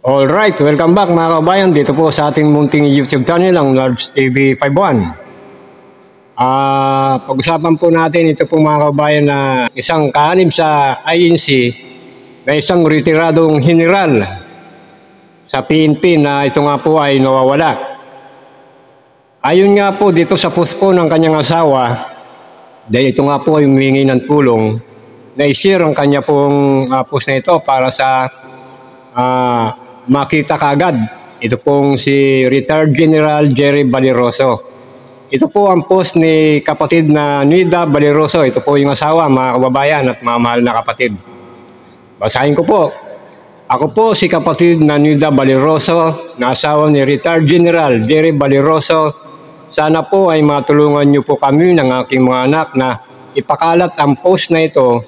Alright, welcome back mga kabayan dito po sa ating munting YouTube channel, ang Large TV 51. Pag-usapan po natin ito po mga kabayan na isang kaanib sa INC na isang retiradong general sa PNP na ito nga po ay nawawala. Ayon nga po dito sa post po ng kanyang asawa, dahil ito nga po ay humingi ng tulong, na i-share ang kanya pong post na ito para sa makita kaagad. Ito pong si Retired General Jerry Valeroso. Ito po ang post ni kapatid na Nida Valeroso. Ito po yung asawa, mga kababayan at mga mahal na kapatid. Basahin ko po. Ako po si kapatid na Nida Valeroso, na asawa ni Retired General Jerry Valeroso. Sana po ay matulungan niyo po kami ng aking mga anak na ipakalat ang post na ito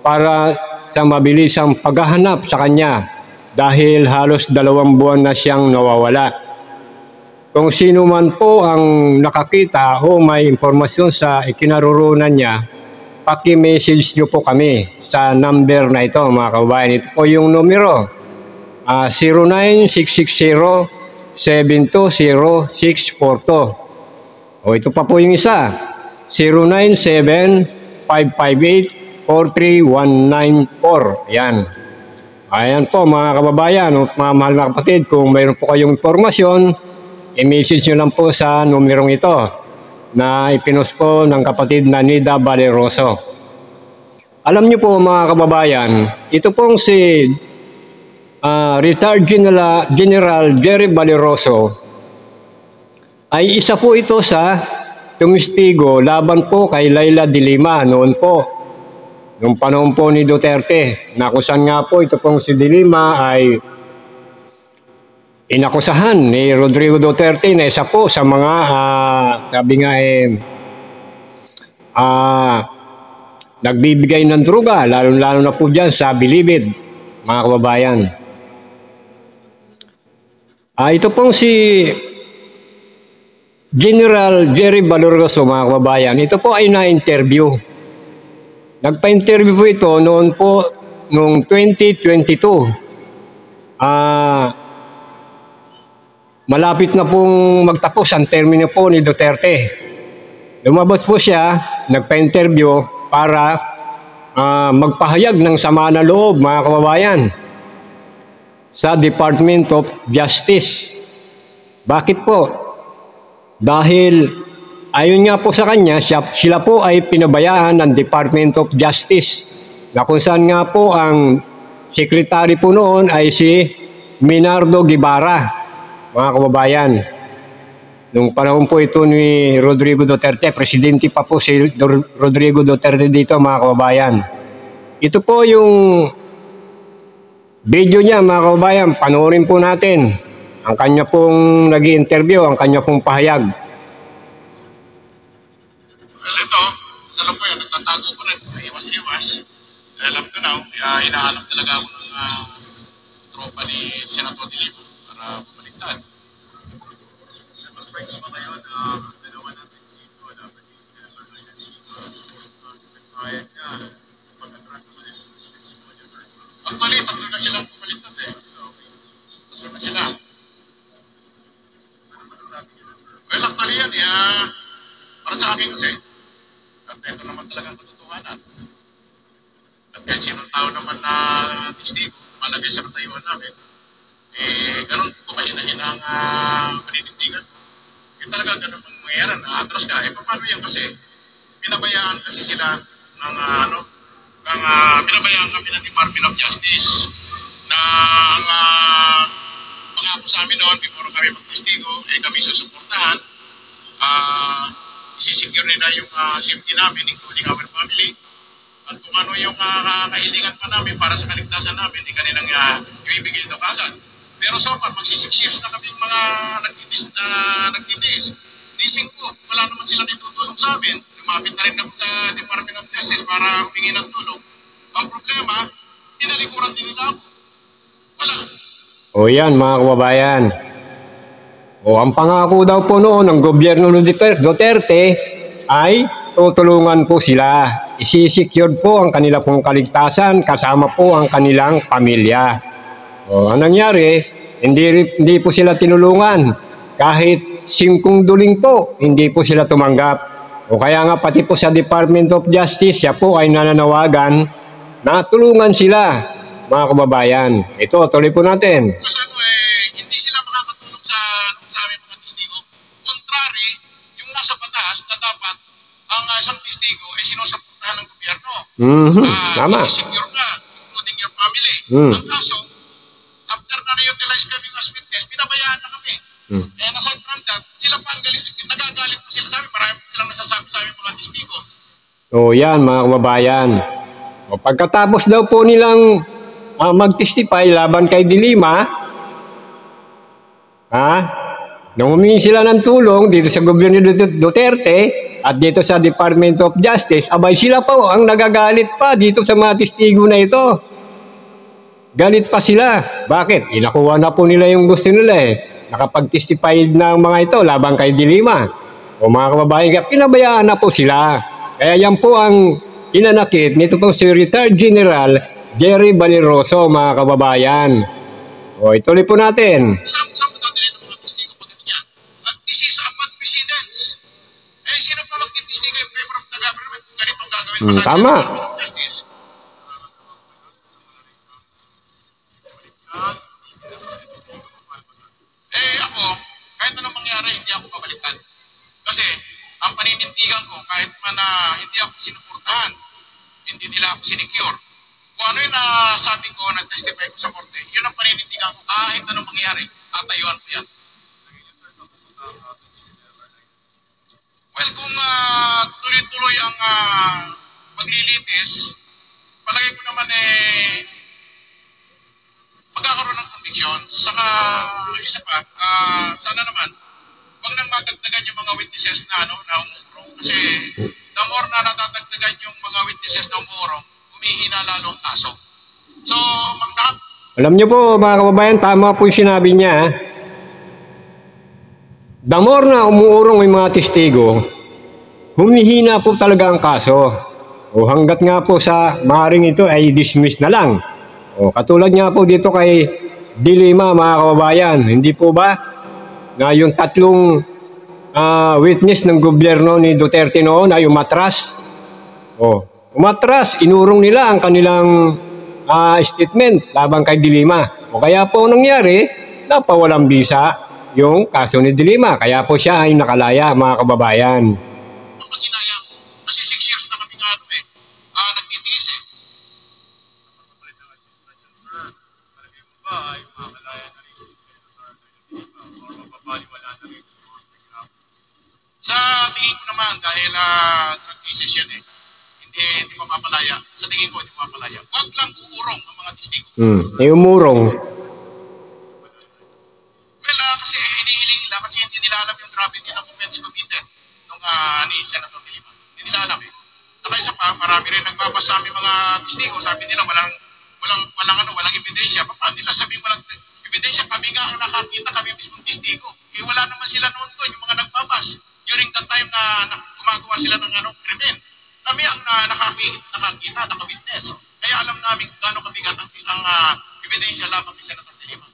para sa mabilisang paghahanap sa kanya, dahil halos 2 buwan na siyang nawawala. Kung sino man po ang nakakita o may impormasyon sa ikinarurunan niya, paki-message nyo po kami sa number na ito mga kababayan. Ito po yung numero 096607200642. O ito pa po yung isa, 0975584319. Yan. Ayan po mga kababayan at mga mahal na kapatid, kung mayroon po kayong impormasyon, i-message nyo lang po sa numerong ito na ipinost po ng kapatid na Nida Valeroso. Alam nyo po mga kababayan, ito pong si Retired General Jerry Valeroso ay isa po ito sa tumistigo laban po kay Leila de Lima noon po, noong panahon po ni Duterte, na kusan nga po ito pong si de Lima ay inakusahan ni Rodrigo Duterte na isa po sa mga sabi nga nagbibigay ng droga, lalo na po dyan sa Bilibid, mga kababayan. Ito pong si General Jerry Valeroso, mga kababayan, ito po ay na-interview. Nagpa-interview po ito noon po, noong 2022. Malapit na pong magtapos ang termino po ni Duterte. Lumabas po siya, nagpa-interview para magpahayag ng sama na loob, mga kababayan, sa Department of Justice. Bakit po? Dahil ayon nga po sa kanya, sila po ay pinabayaan ng Department of Justice, na kung saan nga po ang secretary po noon ay si Minardo Guevara, mga kababayan. Nung panahon po ito ni Rodrigo Duterte, presidente pa po si Rodrigo Duterte dito, mga kababayan. Ito po yung video niya, mga kababayan, panoorin po natin ang kanya pong nag-i-interview, ang kanya pong pahayag. Ito, isa lang po yan, nagtatago ko rin, iwas-iwas. Alam ko na, hinahanap talaga ako ng tropa ni Senator de Lima para bumaliktad. Senator Price ba ngayon, dalawa natin dito, dapat yung Senator de Lima, nagpahayag ka, pag-atras naman yung testimony. Actually, 3 na silang bumaliktad eh. 3 na sila. Well, actually yan, para sa akin kasi, at ito naman talagang katotohanan. At kahit sinong tao naman na testigo, malagay sa katayuan namin, ganun po mahina-hina ang paninindigan mo. Talaga ganun ang mangyayari na atras ka. Paano yan kasi? Pinabayaan kasi sila ng pinabayaan kami ng Department of Justice na ang pangako sa amin noon, before kami magtestigo, kami susuportahan, isisecure nila yung safety namin, including our family, at kung ano yung kahilingan pa namin para sa kaligtasan namin, kanilang ibibigay ito kagad. Pero so far, magsi 6 years na kami mga nagtitis. Nising po, wala naman sila nitutulong sa amin. Lumapit na rin ako sa Department of Justice para humingi ng tulong. Ang problema, pinalikuran din nila ako. Wala. O yan, mga kababayan. O ang pangako daw po noon ng gobyerno ng Duterte ay tutulungan po sila. Isi-secure po ang kanila pong kaligtasan kasama po ang kanilang pamilya. O, ang nangyari, hindi po sila tinulungan. Kahit 5 duling po, hindi po sila tumanggap. O kaya nga pati po sa Department of Justice, siya po ay nananawagan na tulungan sila, mga kababayan. Ito, tuloy po natin. Kasi hindi sila makakatulong sa aming mga testigo. Contrary, yung nasa batas na dapat ang isang testigo ay sinusuportahan ng gobyerno. Tama. Secure ka, including your family. Ang kaso, after na na-utilize kami as witness, pinabayaan na kami. And aside from that, sila pa ang nagagalit pa sila sa amin. Marami silang nasasabi sa aming mga testigo. O yan, mga kababayan. O, pagkatapos daw po nilang mag-testify laban kay De Lima, nung humingi sila ng tulong dito sa gobyerno ni Duterte at dito sa Department of Justice, abay sila po ang nagagalit pa dito sa mga testigo na ito. Galit pa sila. Bakit? Inakuha na po nila yung gusto nila Nakapag-testify ng mga ito laban kay De Lima. O mga kababayan, pinabayaan na po sila. Kaya yan po ang inanakit nito pong si Retired General Jerry Valeroso, mga kababayan. O, ituloy po natin. Saan mo tatilin ng mga testigo pag ganyan? At this is a bad precedence. Sino pa magtitestigo in favor of the government kung ganitong gagawin pa Tama. ng justice? Ako, kahit anong mangyari, hindi ako babalikan. Kasi, ang paninindigan ko, kahit man hindi ako sinuportahan, hindi nila ako sinecure, kung ano yung nasabi ko, nag-testify ko sa korte, yun ang paninindigan ko, kahit anong mangyari, tatayuan ko yan. Well, kung tuloy-tuloy ang paglilitis, palagay ko naman magkakaroon ng conviction. Saka, isa pa, sana naman, huwag nang matagdagan yung mga witnesses na umurong. Kasi, the more na natatagdagan yung mga witnesses na umurong, humihina lalo ang kaso. So, alam niyo po, mga kababayan, tama po yung sinabi niya. The more na umuurong yung mga testigo, humihina po talaga ang kaso. O hanggat nga po sa maaaring ito ay dismiss na lang. O katulad nga po dito kay De Lima, mga kababayan, hindi po ba na yung 3 witness ng gobyerno ni Duterte noon ay umatras? O, umatras, inurong nila ang kanilang statement laban kay De Lima. O kaya po nangyari, napawalang bisa yung kaso ni De Lima. Kaya po siya ay nakalaya, mga kababayan. ginaya. Kasi 6 years na kami nagtitiis Sa tingin ko naman, dahil drug cases yan hindi mapapalaya. Sa tingin ko, hindi mapapalaya. Huwag lang uurong ang mga testigo. Umurong. Well, kasi hinihiling nila kasi hindi nila alam yung gravity ng offense committed nung ni Senator De Lima. Hindi nila alam Nakaisa pa, marami rin nagbabasa sa aming mga testigo. Sabi nila, walang ebidensya. Paano nila sabihin walang ebidensya? Kami nga ang nakakita, kami mismong testigo. Wala naman sila noon doon, yung mga nagbabas. During the time na gumagawa sila ng krimen. Kami ang nakakita, nakawitness. Kaya alam namin kung gaano kabigat ang ebidensya lamang kay Senator De Lima.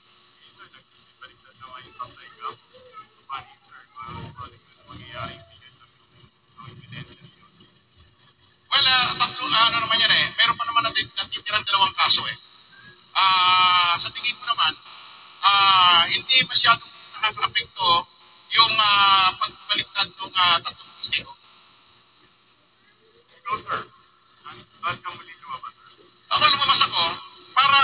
Well, naman yan meron pa naman natitirang 2 kaso sa tingin ko naman, hindi masyadong nakaka-apekto yung pagbaligtad ng 3 testigo. Ikaw, sir, saan ka muli lumabas? Ako lumabas ako para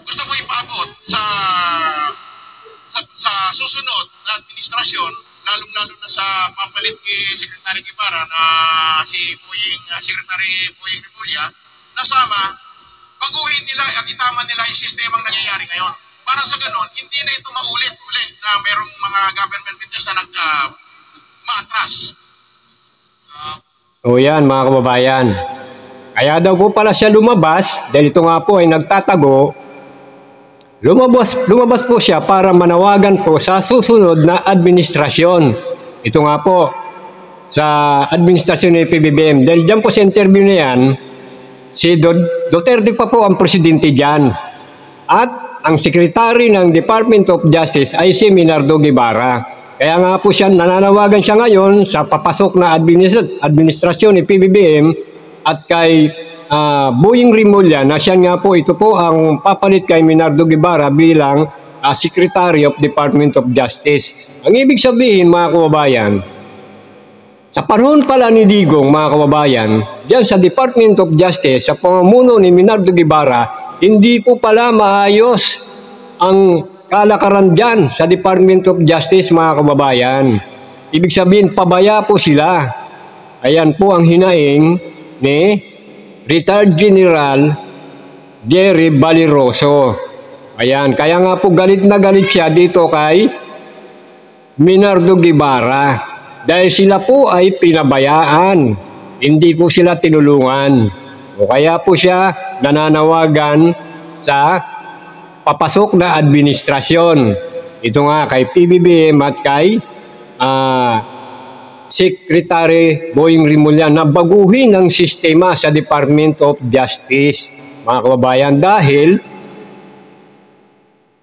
gusto ko ipaabot sa susunod na administrasyon, lalong-lalo na sa papalit kay Secretary Guevara na Secretary Boying Remulla, nasama, baguhin nila at itama nila yung sistemang nangyayari ngayon. Para sa ganon, hindi na ito maulit-ulit na merong mga government witness na maatras. O yan, mga kababayan. Kaya daw po pala siya lumabas, dahil ito nga po ay nagtatago. Lumabas po siya para manawagan po sa susunod na administrasyon. Ito nga po, sa administrasyon ng PBBM. Dahil dyan po sa interview na yan, si Duterte pa po ang presidente dyan. At ang secretary ng Department of Justice ay si Minardo Guevara. Kaya nga po siya, nananawagan siya ngayon sa papasok na administrasyon ni PBBM at kay Boying Rimulya na siya nga po, ito po ang papalit kay Minardo Guevara bilang Secretary of Department of Justice. Ang ibig sabihin, mga kababayan, sa panahon pala ni Digong, mga kababayan, diyan sa Department of Justice, sa pamumuno ni Minardo Guevara, hindi po pala maayos ang kalakaran dyan sa Department of Justice, mga kababayan. Ibig sabihin, pabaya po sila. Ayan po ang hinaing ni retired General Jerry Valeroso. Ayan, kaya nga po galit na galit siya dito kay Minardo Guevara. Dahil sila po ay pinabayaan. Hindi po sila tinulungan. O kaya po siya nananawagan sa papasok na administrasyon. Ito nga kay PBBM at kay Secretary Boying Rimulya na baguhin ang sistema sa Department of Justice, mga kababayan, dahil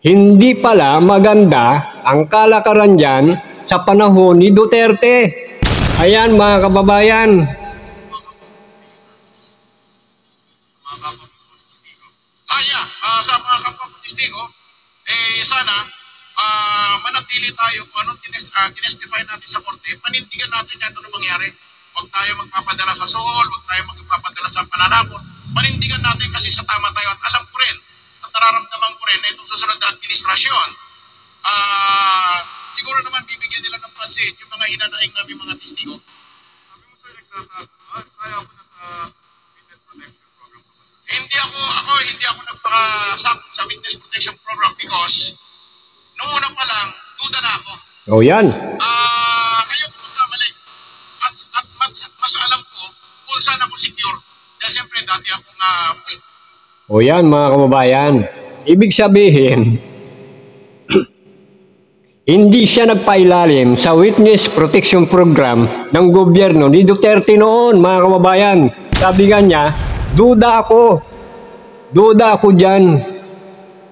hindi pala maganda ang kalakaran dyan sa panahon ni Duterte. Ayan, mga kababayan. Sa mga kapwa ko testigo, sana manatili tayo kung anong tinestify natin sa korte, panindigan natin kahit ano mangyari. Huwag tayo magpapadala sa suhol, huwag tayo magpapadala sa pananakot. Panindigan natin kasi sa tama tayo at alam ko rin, at nararamdaman ko rin na itong susunod na administrasyon, siguro naman bibigyan nila ng pansin yung mga hinanaing namin mga testigo. Sabi mo sir, kaya mo na sa witness protection program. Hindi ako nagpakasakot sa witness protection program because noong una pa lang, duda na ako. O yan. Ayoko magkamali. At mas alam ko kung saan ako secure. Dahil siyempre dati ako nga O yan, mga kababayan. Ibig sabihin, hindi siya nagpailalim sa witness protection program ng gobyerno ni Duterte noon, mga kababayan. Sabi nga niya, duda ako dyan.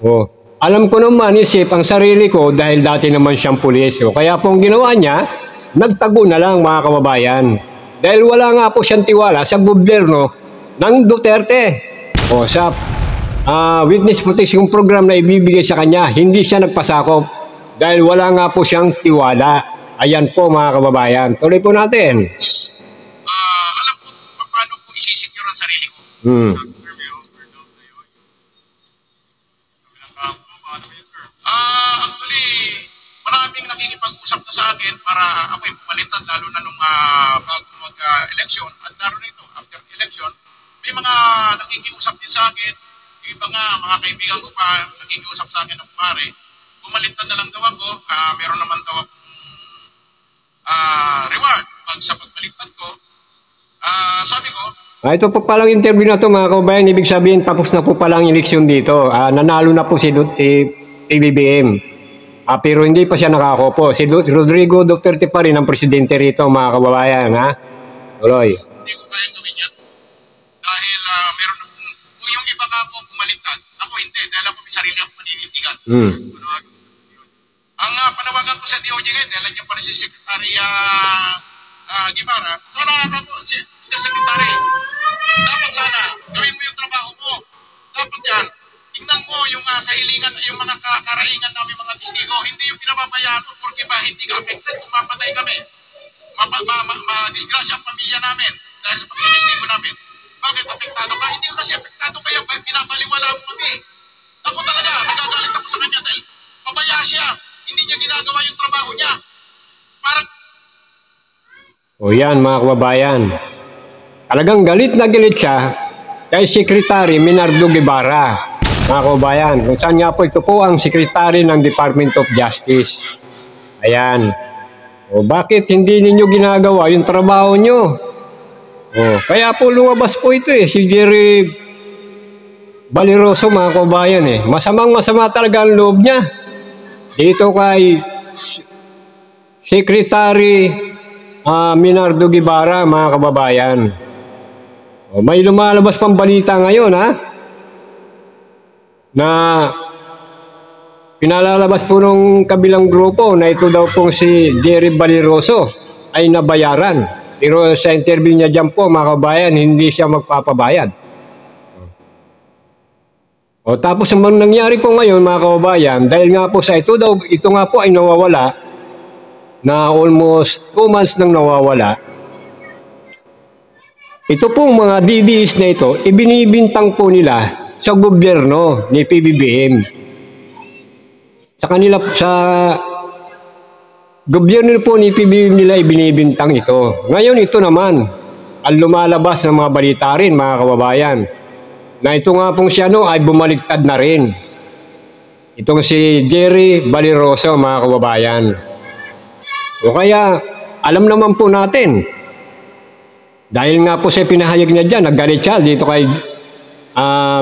O, alam ko naman isip ang sarili ko dahil dati naman siyang pulis. O, kaya pong ginawa niya, nagtago na lang, mga kababayan. Dahil wala nga po siyang tiwala sa gobyerno ng Duterte. O, sa witness protection program na ibibigay sa kanya, hindi siya nagpasakop dahil wala nga po siyang tiwala. Ayan po, mga kababayan. Tuloy po natin. Alam ko kung paano ko isisecure ang sarili ko. Actually, maraming nakikipag-usap na sa akin para ako'y pumalitan, lalo na nung bago mag-election at lalo na ito, after election, may mga nakikiusap din sa akin, yung iba nga, mga kaibigan ko pa, nakikiusap sa akin ng pare, pumalitan na lang daw ako, meron naman daw akong reward pag sa pagpalitan ko. Sabi ko, ito po palang interview na to, mga kababayan. Ibig sabihin, tapos na po palang eleksyon dito. Nanalo na po si PBBM. Pero hindi pa siya nakakopo. Si Rodrigo Duterte pa rin ang presidente rito, mga kababayan. Ha? Tuloy. Hindi ko kayang gawin yan. Dahil meron na kung yung iba nga ako pumalitan, ako hindi, dahil ako may sarili akong paninindigan. Ang panawagan ko sa DOJ ngayon, dahil nandiyan pa rin si Secretary Guevara, sana ako, Mr. Secretary, dapat sana, gawin mo yung trabaho mo. Dapat yan, tingnan mo yung kahilingan, yung mga karaingan namin mga testigo, hindi yung pinababayaan mo porque ba hindi ka affected kung mapatay kami. Madisgrasya ang pamilya namin dahil sa pagtestigo namin. Bakit apektado ka? Hindi kasi apektado kaya pinabaliwala mo kami. Ako talaga, nagagalit ako sa kanya dahil pabaya siya. Hindi niya ginagawa yung trabaho niya. Parang O yan, mga kababayan. Talagang galit na galit siya kay Secretary Minardo Guevara, mga kababayan. Kung saan nga po, ito po ang Secretary ng Department of Justice. Ayan. O bakit hindi ninyo ginagawa yung trabaho nyo? O, kaya po lumabas po ito si Jerry Valeroso, mga kababayan Masamang-masama talaga ang loob niya. Dito kay Secretary Minardo Guevara, mga kababayan. May lumalabas pang balita ngayon na pinalalabas po ng kabilang grupo na ito daw pong si Jerry Baliroso ay nabayaran. Pero sa interview niya dyan po, mga kabayan, hindi siya magpapabayad. Tapos ang nangyari po ngayon, mga kababayan, dahil nga po sa ito nga po ay nawawala, na almost 2 months nang nawawala. Ito pong mga DDS na ito, ibinibintang po nila sa gobyerno ni PBBM. Sa gobyerno po ni PBBM nila ibinibintang ito. Ngayon ito naman, ang lumalabas ng mga balita rin, mga kababayan, na ito nga pong siya ay bumaliktad na rin. Itong si Jerry Baliroso, mga kababayan. O kaya, alam naman po natin, dahil nga po sa pinahayag niya dyan, naggalit siya dito kay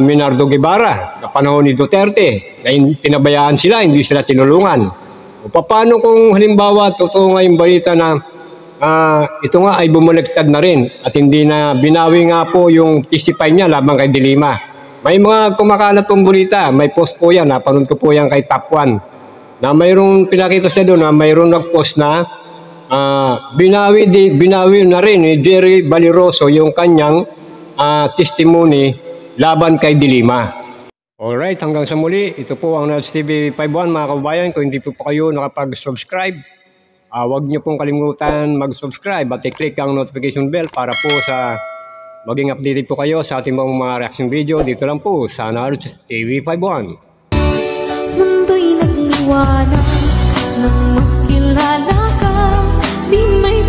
Minardo Guevara, na panahon ni Duterte, na pinabayaan sila, hindi sila tinulungan. O paano kung halimbawa, totoo nga yung balita na ito nga ay bumaliktad na rin at hindi na binawi nga po yung testify niya laban kay Dilima. May mga kumakalat pong balita, may post po yan, napanood ko po yan kay Top 1, na mayroong pinakita siya doon na mayroong nag-post na binawi na rin ni Jerry Baliroso yung kanyang testimony laban kay Dilima. Alright, hanggang sa muli, ito po ang Nels TV 51, mga kababayan. Kung hindi po kayo nakapag-subscribe, huwag niyo pong kalimutan mag-subscribe at i-click ang notification bell para po sa maging updated po kayo sa ating mga reaction video dito lang po sa Nels TV 51. Mundo'y nagliwanag nang makilala ka, di may